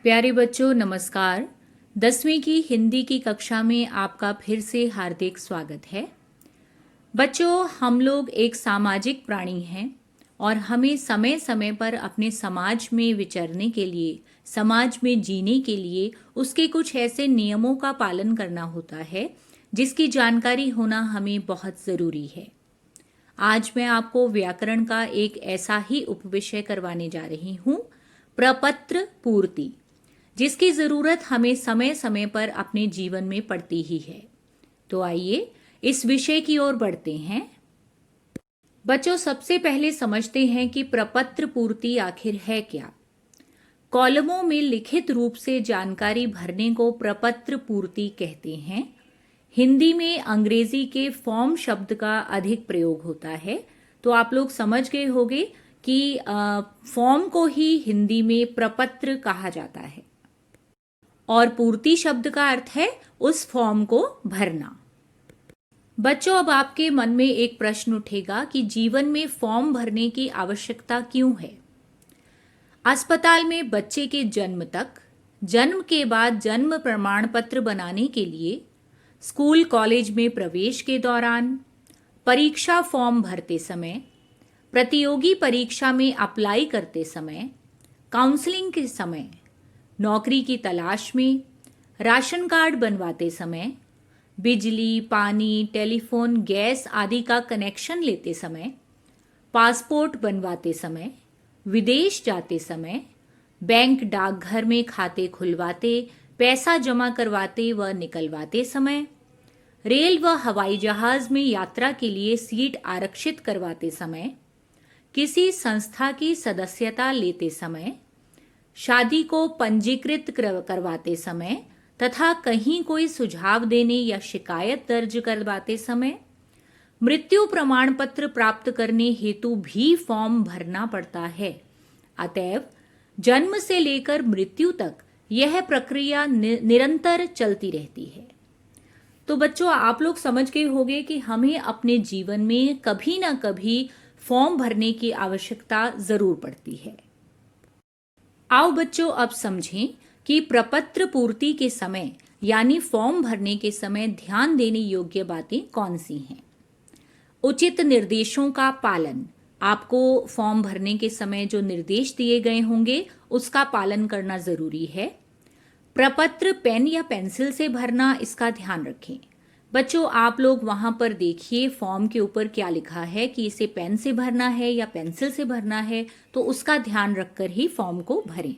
प्यारे बच्चों नमस्कार। 10वीं की हिंदी की कक्षा में आपका फिर से हार्दिक स्वागत है। बच्चों, हम लोग एक सामाजिक प्राणी हैं और हमें समय समय पर अपने समाज में विचरने के लिए, समाज में जीने के लिए उसके कुछ ऐसे नियमों का पालन करना होता है जिसकी जानकारी होना हमें बहुत ज़रूरी है। आज मैं आपको व्याकरण का एक ऐसा ही उपविषय करवाने जा रही हूँ, प्रपत्र पूर्ति, जिसकी ज़रूरत हमें समय समय पर अपने जीवन में पड़ती ही है। तो आइए इस विषय की ओर बढ़ते हैं। बच्चों, सबसे पहले समझते हैं कि प्रपत्र पूर्ति आखिर है क्या। कॉलमों में लिखित रूप से जानकारी भरने को प्रपत्र पूर्ति कहते हैं। हिंदी में अंग्रेजी के फॉर्म शब्द का अधिक प्रयोग होता है, तो आप लोग समझ गए होंगे कि फॉर्म को ही हिंदी में प्रपत्र कहा जाता है और पूर्ति शब्द का अर्थ है उस फॉर्म को भरना। बच्चों, अब आपके मन में एक प्रश्न उठेगा कि जीवन में फॉर्म भरने की आवश्यकता क्यों है। अस्पताल में बच्चे के जन्म तक, जन्म के बाद जन्म प्रमाण पत्र बनाने के लिए, स्कूल कॉलेज में प्रवेश के दौरान, परीक्षा फॉर्म भरते समय, प्रतियोगी परीक्षा में अप्लाई करते समय, काउंसलिंग के समय, नौकरी की तलाश में, राशन कार्ड बनवाते समय, बिजली, पानी, टेलीफोन, गैस आदि का कनेक्शन लेते समय, पासपोर्ट बनवाते समय, विदेश जाते समय, बैंक डाकघर में खाते खुलवाते, पैसा जमा करवाते व निकलवाते समय, रेल व हवाई जहाज में यात्रा के लिए सीट आरक्षित करवाते समय, किसी संस्था की सदस्यता लेते समय, शादी को पंजीकृत करवाते समय तथा कहीं कोई सुझाव देने या शिकायत दर्ज करवाते समय, मृत्यु प्रमाण पत्र प्राप्त करने हेतु भी फॉर्म भरना पड़ता है। अतएव जन्म से लेकर मृत्यु तक यह प्रक्रिया निरंतर चलती रहती है। तो बच्चों, आप लोग समझ गए होंगे कि हमें अपने जीवन में कभी ना कभी फॉर्म भरने की आवश्यकता जरूर पड़ती है। आओ बच्चों, अब समझें कि प्रपत्र पूर्ति के समय यानी फॉर्म भरने के समय ध्यान देने योग्य बातें कौन सी हैं। उचित निर्देशों का पालन। आपको फॉर्म भरने के समय जो निर्देश दिए गए होंगे उसका पालन करना जरूरी है। प्रपत्र पेन या पेंसिल से भरना, इसका ध्यान रखें। बच्चों, आप लोग वहां पर देखिए फॉर्म के ऊपर क्या लिखा है कि इसे पेन से भरना है या पेंसिल से भरना है, तो उसका ध्यान रखकर ही फॉर्म को भरें।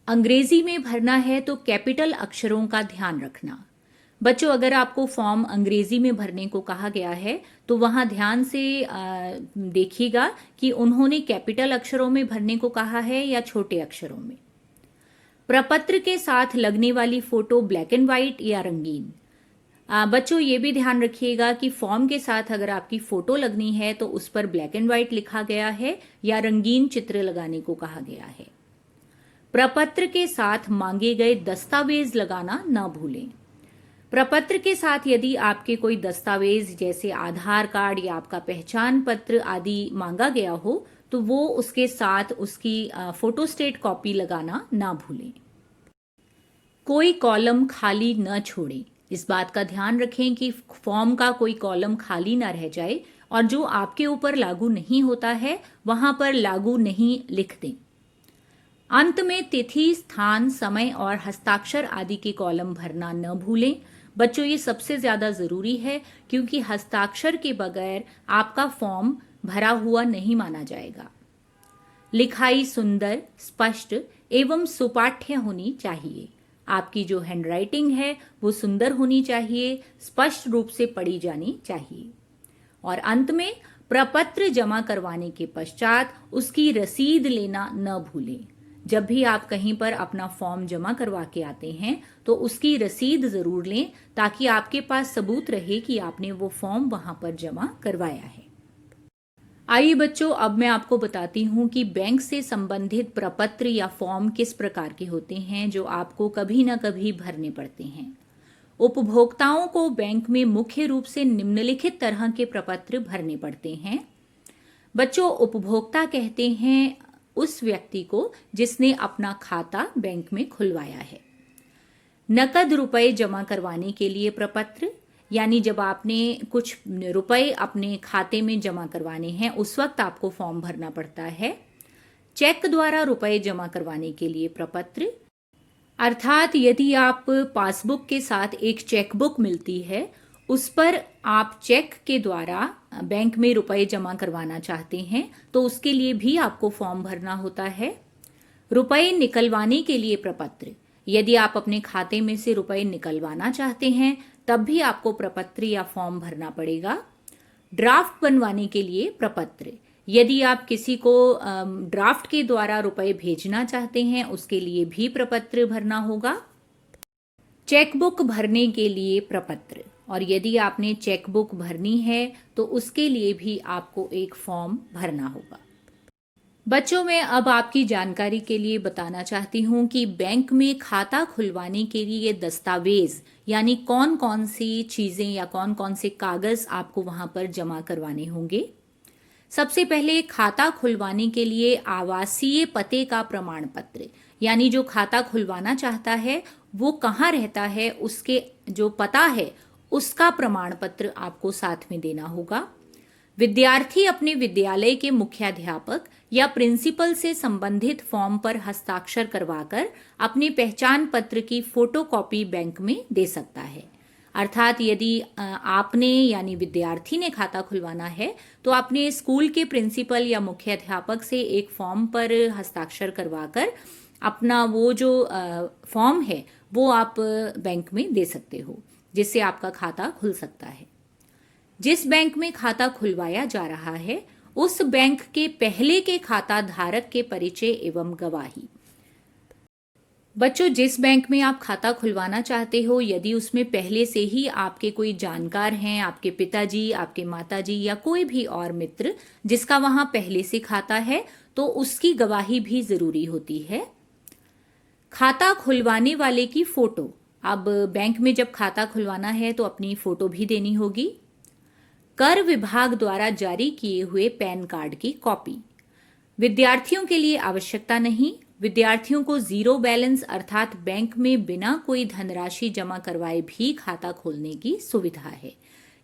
अंग्रेजी में भरना है तो कैपिटल अक्षरों का ध्यान रखना। बच्चों, अगर आपको फॉर्म अंग्रेजी में भरने को कहा गया है तो वहां ध्यान से देखिएगा कि उन्होंने कैपिटल अक्षरों में भरने को कहा है या छोटे अक्षरों में। प्रपत्र के साथ लगने वाली फोटो ब्लैक एंड व्हाइट या रंगीन। बच्चों, ये भी ध्यान रखिएगा कि फॉर्म के साथ अगर आपकी फोटो लगनी है तो उस पर ब्लैक एंड व्हाइट लिखा गया है या रंगीन चित्र लगाने को कहा गया है। प्रपत्र के साथ मांगे गए दस्तावेज लगाना न भूलें। प्रपत्र के साथ यदि आपके कोई दस्तावेज जैसे आधार कार्ड या आपका पहचान पत्र आदि मांगा गया हो तो वो उसके साथ उसकी फोटोस्टेट कॉपी लगाना ना भूलें। कोई कॉलम खाली न छोड़ें। इस बात का ध्यान रखें कि फॉर्म का कोई कॉलम खाली ना रह जाए और जो आपके ऊपर लागू नहीं होता है वहां पर लागू नहीं लिख दें। अंत में तिथि, स्थान, समय और हस्ताक्षर आदि के कॉलम भरना न भूलें। बच्चों, ये सबसे ज्यादा जरूरी है क्योंकि हस्ताक्षर के बगैर आपका फॉर्म भरा हुआ नहीं माना जाएगा। लिखाई सुंदर, स्पष्ट एवं सुपाठ्य होनी चाहिए। आपकी जो हैंडराइटिंग है वो सुंदर होनी चाहिए, स्पष्ट रूप से पढ़ी जानी चाहिए। और अंत में प्रपत्र जमा करवाने के पश्चात उसकी रसीद लेना न भूलें। जब भी आप कहीं पर अपना फॉर्म जमा करवा के आते हैं तो उसकी रसीद जरूर लें ताकि आपके पास सबूत रहे कि आपने वो फॉर्म वहां पर जमा करवाया है। आइए बच्चों, अब मैं आपको बताती हूँ कि बैंक से संबंधित प्रपत्र या फॉर्म किस प्रकार के होते हैं जो आपको कभी ना कभी भरने पड़ते हैं। उपभोक्ताओं को बैंक में मुख्य रूप से निम्नलिखित तरह के प्रपत्र भरने पड़ते हैं। बच्चों, उपभोक्ता कहते हैं उस व्यक्ति को जिसने अपना खाता बैंक में खुलवाया है। नकद रुपए जमा करवाने के लिए प्रपत्र, यानी जब आपने कुछ रुपए अपने खाते में जमा करवाने हैं उस वक्त आपको फॉर्म भरना पड़ता है। चेक द्वारा रुपए जमा करवाने के लिए प्रपत्र, अर्थात यदि आप पासबुक के साथ एक चेकबुक मिलती है उस पर आप चेक के द्वारा बैंक में रुपए जमा करवाना चाहते हैं तो उसके लिए भी आपको फॉर्म भरना होता है। रुपए निकलवाने के लिए प्रपत्र, यदि आप अपने खाते में से रुपए निकलवाना चाहते हैं तब भी आपको प्रपत्र या फॉर्म भरना पड़ेगा। ड्राफ्ट बनवाने के लिए प्रपत्र, यदि आप किसी को ड्राफ्ट के द्वारा रुपए भेजना चाहते हैं उसके लिए भी प्रपत्र भरना होगा। चेकबुक भरने के लिए प्रपत्र, और यदि आपने चेकबुक भरनी है तो उसके लिए भी आपको एक फॉर्म भरना होगा। बच्चों, मैं अब आपकी जानकारी के लिए बताना चाहती हूँ कि बैंक में खाता खुलवाने के लिए दस्तावेज यानी कौन कौन सी चीजें या कौन कौन से कागज आपको वहां पर जमा करवाने होंगे। सबसे पहले खाता खुलवाने के लिए आवासीय पते का प्रमाण पत्र, यानी जो खाता खुलवाना चाहता है वो कहाँ रहता है उसके जो पता है उसका प्रमाण पत्र आपको साथ में देना होगा। विद्यार्थी अपने विद्यालय के मुख्याध्यापक या प्रिंसिपल से संबंधित फॉर्म पर हस्ताक्षर करवाकर अपने पहचान पत्र की फोटोकॉपी बैंक में दे सकता है। अर्थात यदि आपने यानी विद्यार्थी ने खाता खुलवाना है तो अपने स्कूल के प्रिंसिपल या मुख्याध्यापक से एक फॉर्म पर हस्ताक्षर करवाकर अपना वो जो फॉर्म है वो आप बैंक में दे सकते हो, जिससे आपका खाता खुल सकता है। जिस बैंक में खाता खुलवाया जा रहा है उस बैंक के पहले के खाता धारक के परिचय एवं गवाही। बच्चों, जिस बैंक में आप खाता खुलवाना चाहते हो यदि उसमें पहले से ही आपके कोई जानकार हैं, आपके पिताजी, आपके माताजी या कोई भी और मित्र जिसका वहां पहले से खाता है तो उसकी गवाही भी जरूरी होती है। खाता खुलवाने वाले की फोटो, अब बैंक में जब खाता खुलवाना है तो अपनी फोटो भी देनी होगी। कर विभाग द्वारा जारी किए हुए पैन कार्ड की कॉपी। विद्यार्थियों के लिए आवश्यकता नहीं, विद्यार्थियों को जीरो बैलेंस अर्थात बैंक में बिना कोई धनराशि जमा करवाए भी खाता खोलने की सुविधा है।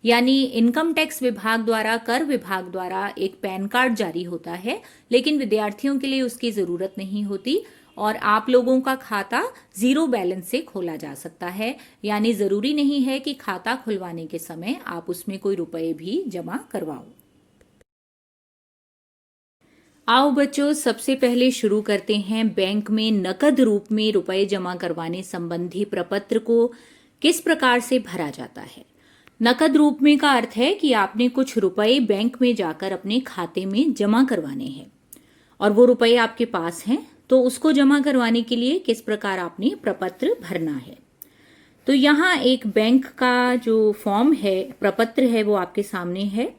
यानी इनकम टैक्स विभाग द्वारा, कर विभाग द्वारा एक पैन कार्ड जारी होता है लेकिन विद्यार्थियों के लिए उसकी जरूरत नहीं होती और आप लोगों का खाता जीरो बैलेंस से खोला जा सकता है। यानी जरूरी नहीं है कि खाता खुलवाने के समय आप उसमें कोई रुपए भी जमा करवाओ। आओ बच्चों, सबसे पहले शुरू करते हैं बैंक में नकद रूप में रुपए जमा करवाने संबंधी प्रपत्र को किस प्रकार से भरा जाता है। नकद रूप में का अर्थ है कि आपने कुछ रुपए बैंक में जाकर अपने खाते में जमा करवाने हैं और वो रुपए आपके पास हैं, तो उसको जमा करवाने के लिए किस प्रकार आपने प्रपत्र भरना है। तो यहाँ एक बैंक का जो फॉर्म है, प्रपत्र है, वो आपके सामने है।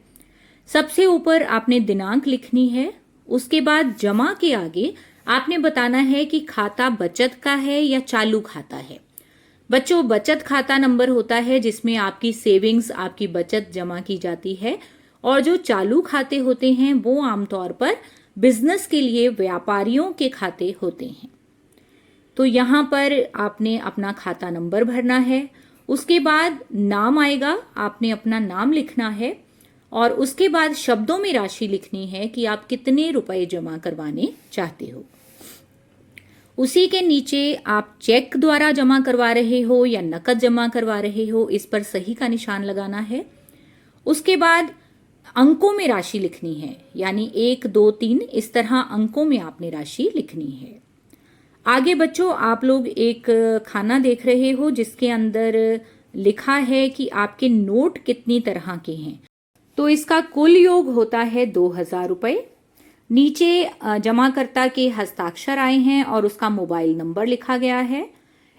सबसे ऊपर आपने दिनांक लिखनी है, उसके बाद जमा के आगे आपने बताना है कि खाता बचत का है या चालू खाता है। बच्चों, बचत खाता नंबर होता है जिसमें आपकी सेविंग्स, आपकी बचत जमा की जाती है, और जो चालू खाते होते हैं वो आमतौर पर बिजनेस के लिए व्यापारियों के खाते होते हैं। तो यहाँ पर आपने अपना खाता नंबर भरना है, उसके बाद नाम आएगा, आपने अपना नाम लिखना है और उसके बाद शब्दों में राशि लिखनी है कि आप कितने रुपए जमा करवाने चाहते हो। उसी के नीचे आप चेक द्वारा जमा करवा रहे हो या नकद जमा करवा रहे हो, इस पर सही का निशान लगाना है। उसके बाद अंकों में राशि लिखनी है, यानी 1, 2, 3 इस तरह अंकों में आपने राशि लिखनी है। आगे बच्चों, आप लोग एक खाना देख रहे हो जिसके अंदर लिखा है कि आपके नोट कितनी तरह के हैं। तो इसका कुल योग होता है 2000 रुपए। नीचे जमाकर्ता के हस्ताक्षर आए हैं और उसका मोबाइल नंबर लिखा गया है।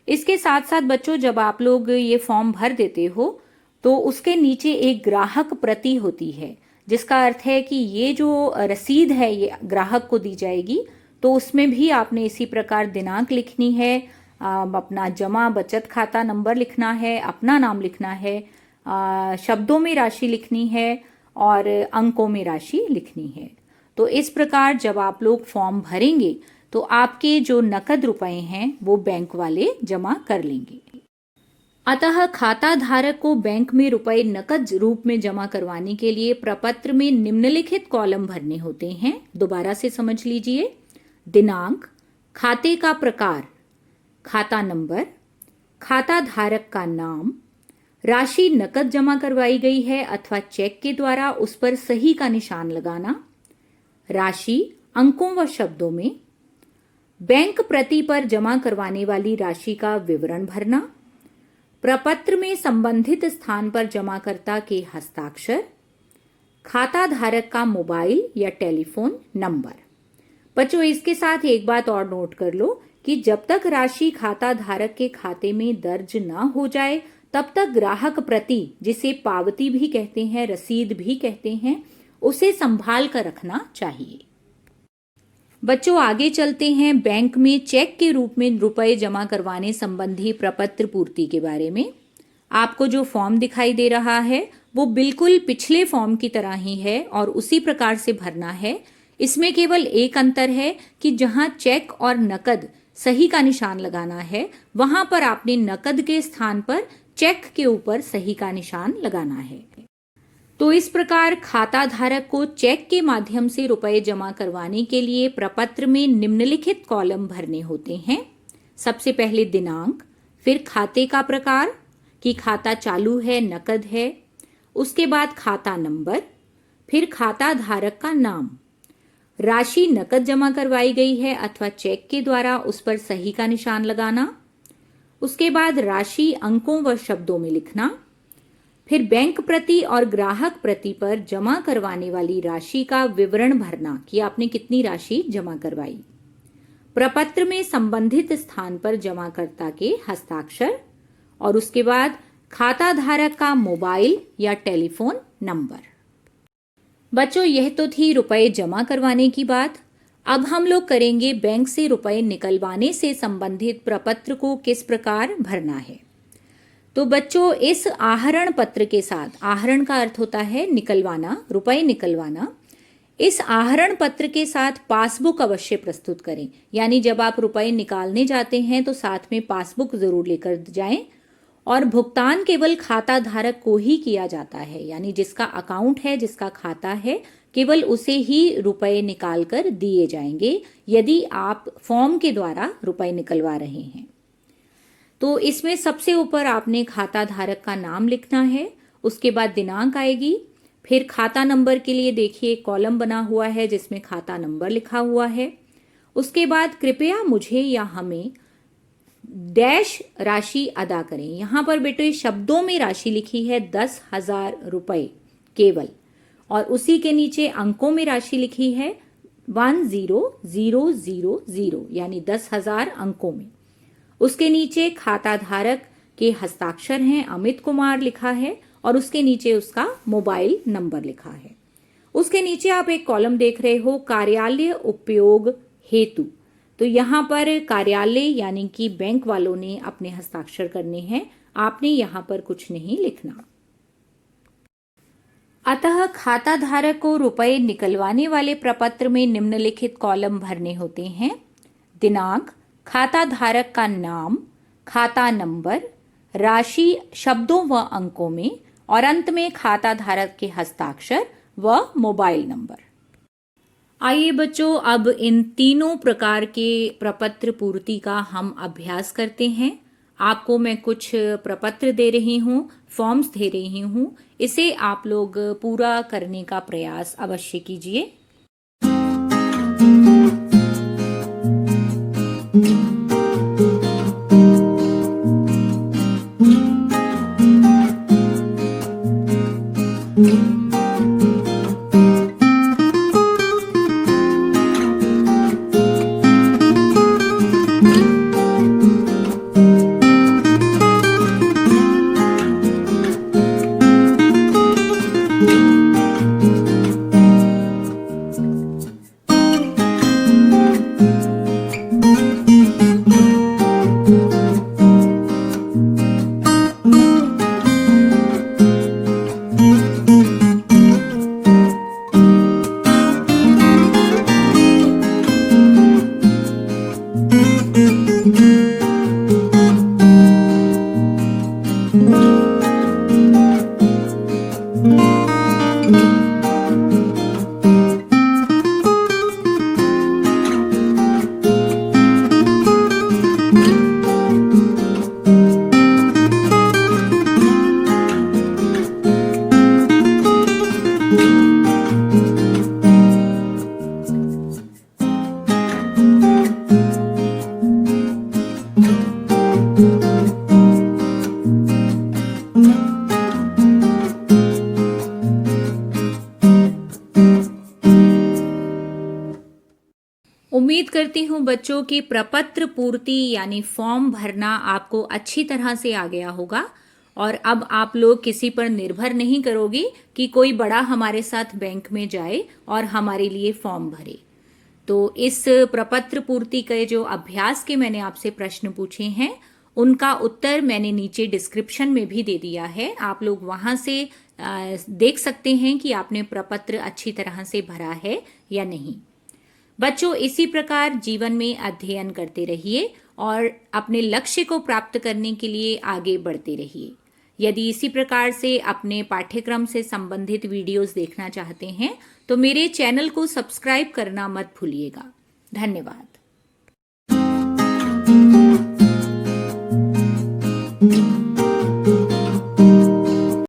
इसके साथ साथ बच्चों, जब आप लोग ये फॉर्म भर देते हो तो उसके नीचे एक ग्राहक प्रति होती है, जिसका अर्थ है कि ये जो रसीद है ये ग्राहक को दी जाएगी। तो उसमें भी आपने इसी प्रकार दिनांक लिखनी है, अपना जमा बचत खाता नंबर लिखना है, अपना नाम लिखना है, शब्दों में राशि लिखनी है और अंकों में राशि लिखनी है। तो इस प्रकार जब आप लोग फॉर्म भरेंगे तो आपके जो नकद रुपए हैं वो बैंक वाले जमा कर लेंगे। अतः खाता धारक को बैंक में रुपए नकद रूप में जमा करवाने के लिए प्रपत्र में निम्नलिखित कॉलम भरने होते हैं। दोबारा से समझ लीजिए। दिनांक, खाते का प्रकार, खाता नंबर, खाता धारक का नाम, राशि नकद जमा करवाई गई है अथवा चेक के द्वारा उस पर सही का निशान लगाना, राशि अंकों व शब्दों में, बैंक प्रति पर जमा करवाने वाली राशि का विवरण भरना, प्रपत्र में संबंधित स्थान पर जमाकर्ता के हस्ताक्षर, खाता धारक का मोबाइल या टेलीफोन नंबर। बच्चों, इसके साथ एक बात और नोट कर लो कि जब तक राशि खाता धारक के खाते में दर्ज ना हो जाए तब तक ग्राहक प्रति, जिसे पावती भी कहते हैं, रसीद भी कहते हैं, उसे संभाल कर रखना चाहिए। बच्चों, आगे चलते हैं बैंक में चेक के रूप में रुपए जमा करवाने संबंधी प्रपत्र पूर्ति के बारे में। आपको जो फॉर्म दिखाई दे रहा है वो बिल्कुल पिछले फॉर्म की तरह ही है और उसी प्रकार से भरना है। इसमें केवल एक अंतर है कि जहां चेक और नकद सही का निशान लगाना है वहां पर आपने नकद के स्थान पर चेक के ऊपर सही का निशान लगाना है। तो इस प्रकार खाता धारक को चेक के माध्यम से रुपए जमा करवाने के लिए प्रपत्र में निम्नलिखित कॉलम भरने होते हैं। सबसे पहले दिनांक, फिर खाते का प्रकार कि खाता चालू है, नकद है, उसके बाद खाता नंबर, फिर खाता धारक का नाम, राशि नकद जमा करवाई गई है अथवा चेक के द्वारा उस पर सही का निशान लगाना, उसके बाद राशि अंकों व शब्दों में लिखना, फिर बैंक प्रति और ग्राहक प्रति पर जमा करवाने वाली राशि का विवरण भरना कि आपने कितनी राशि जमा करवाई, प्रपत्र में संबंधित स्थान पर जमाकर्ता के हस्ताक्षर और उसके बाद खाता धारक का मोबाइल या टेलीफोन नंबर। बच्चों, यह तो थी रुपए जमा करवाने की बात। अब हम लोग करेंगे बैंक से रुपए निकलवाने से संबंधित प्रपत्र को किस प्रकार भरना है। तो बच्चों, इस आहरण पत्र के साथ, आहरण का अर्थ होता है निकलवाना, रुपए निकलवाना, इस आहरण पत्र के साथ पासबुक अवश्य प्रस्तुत करें। यानी जब आप रुपए निकालने जाते हैं तो साथ में पासबुक जरूर लेकर जाएं और भुगतान केवल खाता धारक को ही किया जाता है। यानी जिसका अकाउंट है, जिसका खाता है, केवल उसे ही रुपए निकाल कर दिए जाएंगे यदि आप फॉर्म के द्वारा रुपए निकलवा रहे हैं। तो इसमें सबसे ऊपर आपने खाता धारक का नाम लिखना है, उसके बाद दिनांक आएगी, फिर खाता नंबर के लिए देखिए कॉलम बना हुआ है जिसमें खाता नंबर लिखा हुआ है। उसके बाद कृपया मुझे या हमें डैश राशि अदा करें। यहाँ पर बेटे शब्दों में राशि लिखी है 10,000 रुपए केवल, और उसी के नीचे अंकों में राशि लिखी है 10,000 यानी 10,000 अंकों में। उसके नीचे खाता धारक के हस्ताक्षर हैं, अमित कुमार लिखा है, और उसके नीचे उसका मोबाइल नंबर लिखा है। उसके नीचे आप एक कॉलम देख रहे हो कार्यालय उपयोग हेतु। तो यहाँ पर कार्यालय यानी कि बैंक वालों ने अपने हस्ताक्षर करने हैं, आपने यहाँ पर कुछ नहीं लिखना। अतः खाता धारक को रुपए निकलवाने वाले प्रपत्र में निम्नलिखित कॉलम भरने होते हैं। दिनांक, खाता धारक का नाम, खाता नंबर, राशि शब्दों व अंकों में, और अंत में खाता धारक के हस्ताक्षर व मोबाइल नंबर। आइए बच्चों, अब इन तीनों प्रकार के प्रपत्र पूर्ति का हम अभ्यास करते हैं। आपको मैं कुछ प्रपत्र दे रही हूँ, फॉर्म्स दे रही हूँ, इसे आप लोग पूरा करने का प्रयास अवश्य कीजिए। उम्मीद करती हूँ बच्चों की प्रपत्र पूर्ति यानी फॉर्म भरना आपको अच्छी तरह से आ गया होगा और अब आप लोग किसी पर निर्भर नहीं करोगे कि कोई बड़ा हमारे साथ बैंक में जाए और हमारे लिए फॉर्म भरे। तो इस प्रपत्र पूर्ति के जो अभ्यास के मैंने आपसे प्रश्न पूछे हैं उनका उत्तर मैंने नीचे डिस्क्रिप्शन में भी दे दिया है। आप लोग वहां से देख सकते हैं कि आपने प्रपत्र अच्छी तरह से भरा है या नहीं। बच्चों, इसी प्रकार जीवन में अध्ययन करते रहिए और अपने लक्ष्य को प्राप्त करने के लिए आगे बढ़ते रहिए। यदि इसी प्रकार से अपने पाठ्यक्रम से संबंधित वीडियोस देखना चाहते हैं तो मेरे चैनल को सब्सक्राइब करना मत भूलिएगा। धन्यवाद।